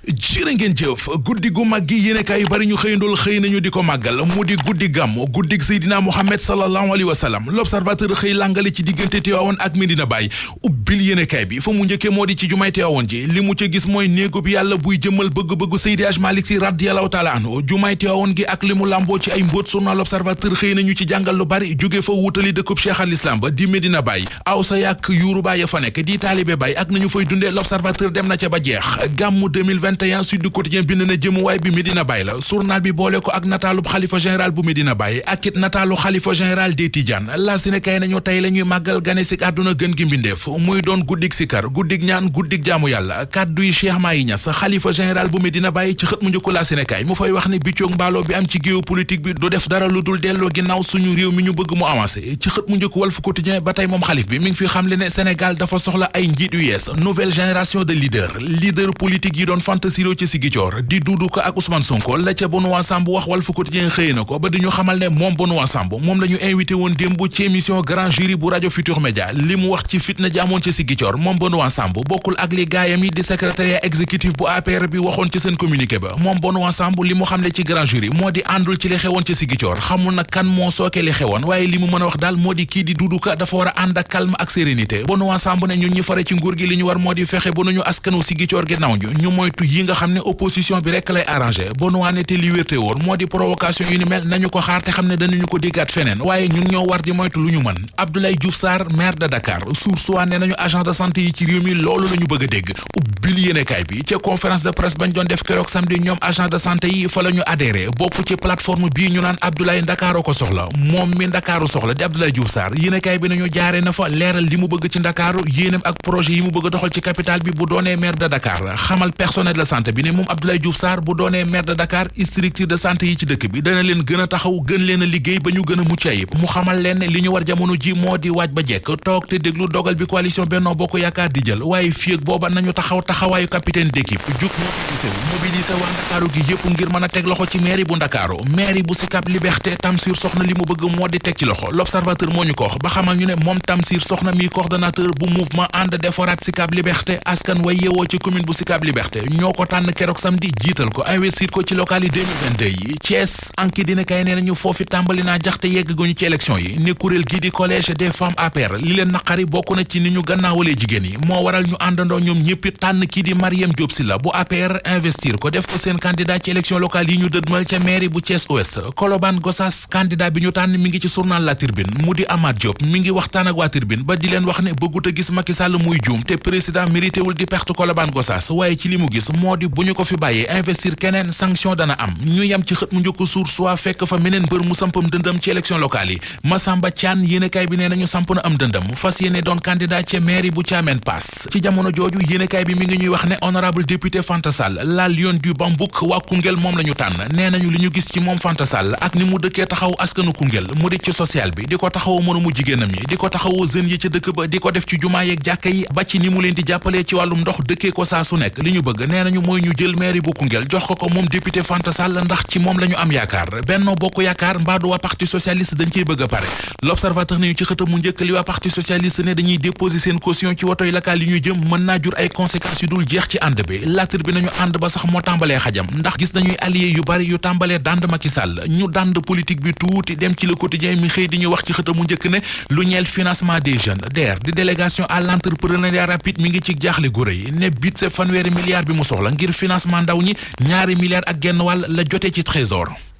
jërë ngeen jëf guddi gu mag gi yéenekaay yu bari ñu xëyandool xëy nañu di ko màggal mu di guddi gàmm guddig Seydina Muhammad sallallahu alayhi wa sallam l'observateur xëy làngale ci diggante Tiwaawoon ak Medina Baye ubbil yéenekaay bi fa mu njëkkee moo di ci jumaay Tiwaawoon ji li mu ca gis mooy néegu bi yàlla buy jëmmal bëgg-bëggu Seydi Hadji Malick Sy radiyallahu taala anhu jumaay Tiwaawoon gi ak li mu làmboo ci ay mbóot journal l'observateur xëy nañu ci jàngal lu bari jóge fa wutali dëkkub Cheikh al Islam ba di Medina Baye aw sa yàq yuuru Baye ya fa nekk di taalibe Baye ak nañu fay dundee l'observateur dem na ca ba jeex gàmmu 2021 Sud Quotidien bind na jëmuwaay bi Medina Baye la journal bi boole ko ak nataalub xalifa général bu Medina Baye ak it nataalu xalifa général des Tidiane la si ne kay nañu tey la ñuy màggal gane si àdduna gën gi mbindeef muy doon guddig sikar guddig ñaan guddig jaamu yàlla kàddu yi Cheikh Mahi Niass xalifa général bu Medina Baye ci xët mu njëkk la si ne kay mu fay wax ne biccoog mbaaloo bi am ci géopolitique bi du def dara lu dul delloo ginnaaw suñu réew mi ñu bëgg mu avancé ci xët mu njëkk Walf Quotidien ba tey moom xalif bi mi ngi fi xamle ne Sénégal dafa soxla ay njiit yu yees nouvelle génération de leader politique yi doon fantasiro ci Ziguinchor di Doudou Ka ak Ousmane Sonko la ca Benoît Sambou wax Walf Quotidien xëy na ko ba di ñu xamal ne moom Benoît Sambou moom la ñu invité woon démb ci émission Grand Jury bu rajo Futur Média li mu wax ci fitna ji amoon ci Ziguinchor moom Benoît Sambou bokkul ak li gaayam yi di secrétariat exécutif bu APR bi waxoon ci seen communiqué ba moom Benoît Sambou li mu xamle ci Grand Jury moo di àndul ci li xewoon ci Ziguinchor xamul na kan moo sooke li xewoon waaye li mu mën a wax daal moo di kii di Doudou Ka dafa war a ànd ak calme ak sérénité Benoît Sambou ne ñun ñi fare ci nguur gi li ñu war moo di fexe ba ñu askanu Ziguinchor ginnaaw ñu moytu yi nga xam ne opposition bi rek lay arrangé Benoît ne te li wérte woon moo di provocation yu ni mel nañu ko xaar te xam ne danañu ko déggaat feneen waaye ñun ñoo war di moytu lu ñu mën Abdoulaye Diouf Sarr maire de Dakar Source A ne nañu agent de santé yi ci réew mi loolu la ñu bëgg a dégg ubbil yéenekaay bi ca conférence de presse bañ doon def keroog samedi ñoom agent de santé yi fa la ñu adhéré bokk ci plateforme bii ñu naan Abdoulaye Ndakaaru ko soxla moom mi Ndakaaru soxla di Abdoulaye Diouf Sarr yéenekaay bi nañu jaaree na fa leeral li mu bëgg ci Ndakaaru yéenam ak projet yi mu bëgg a doxal ci capitale bi bu doonee maire de Dakar xamal personnel de santé bi ne moom Abdoulaye Diouf Sarr bu doonee maire de Dakar structure de santé yi ci dëkk bi dana leen gën a taxaw gën leen a liggéey ba ñu gën a mucc ayib mu xamal leen li ñu war jamono ji moo di waaj ba jekk toog te déglu dogal bi coalition Benno Bokk Yaakaar di jël waaye fii ak booba nañu taxawaayu capitaine d'équipe jug mobilisé waa Ndakaaru gi yëpp ngir mën a teg loxo ci mairie bu Ndakaaru mairie bu Sicap Liberté Tamsir Soxna li mu bëgg moo di teg ci loxo l'observateur moo ñu ko wax ba xamal ñu ne moom Tamsir Soxna mi coordonnateur bu mouvement ànd defaraat Sicap Liberté askan way yeewoo ci commune bu Sicap Liberté ñoo ko tànn keroog samedi jiital ko investir ko ci local yi 2022 yi Thiès anki dina kay nee nañu foofi tàmbali naa jaxte yegg guñu ci élection yi ne kuréel gi di collège des femmes APR li leen naqari bokk na ci ni ñu gannaawalee jigéen yi moo waral ñu àndandoo ñoom ñëpp tànn kii di Mariam Diop Sylla bu APR investir ko def ko seen candidat ci élection locale yi ñu dëdmal ca mairie bu Thiès Ouest Colobane Gossas candidat bi ñu tànn mi ngi ci journal La Tribune mu di Amath Diop mi ngi waxtaan ak waa Tribune ba di leen wax ne bëggut a gis Macky Sall muy juum te président mérité wul di perte Colobane Gossas waaye ci li mu gis moo di bu ñu ko fi bàyyee investir keneen sanction dana am ñu yem ci xët mu njëkk Source A fekk fa meneen mbër mu sampam dëndam ci élection locale yi Massamba Thiane yéenekaay bi nee nañu samp na am dëndam fas yéene doon candidat ca mairie bu Thiamène Pass ci jamono jooju yéenekaay bi mi ngi ñuy wax ne honorable député Fanta Sall la lion du Bambouk waa Koungheul moom la ñu tànn nee nañu li ñu gis ci moom Fanta Sall ak ni mu dëkkee taxaw askanu Koungheul mu di ci social bi di ko taxawu mënumu jigéenam yi di ko taxawu jeunes yi ca dëkk ba di ko def ci jumaa yeeg jàkka yi ba ci ni mu leen di jàppalee ci wàllum ndox dëkkee ko saa su nekk li ñu bëgg nee nañu mooy ñu jël mairie bu Koungheul jox ko moom député Fanta Sall ndax ci moom la ñu am yaakaar Benno Bokk Yaakaar mbaadu waa parti socialiste dañ ciy bëgg a pare l'observateur nañu ci xëtam mu njëkk li waa parti socialiste ne dañuy déposer seen caution ci wotoy lakaal yi ñu jëm mën naa jur ay conséquences yu dul jeex ci ànd bi latir bi nañu ànd ba sax moo tàmbalee xajam ndax gis nañuy allié yu bari yu tàmbalee dànd Macky Sall ñu dànd politique bi tuuti dem ci le quotidien mi xëy di ñu wax ci xëtam mu njëkk ne lu ñeel financement des jeunes DER di délégation à l'entrepreneuriat rapide mi ngi ci jaaxle gu rëy ne budget fanweeri milliards bi mu soxla ngir financement ndaw ñi 2 milliards ak genn wàll la jotee ci trésor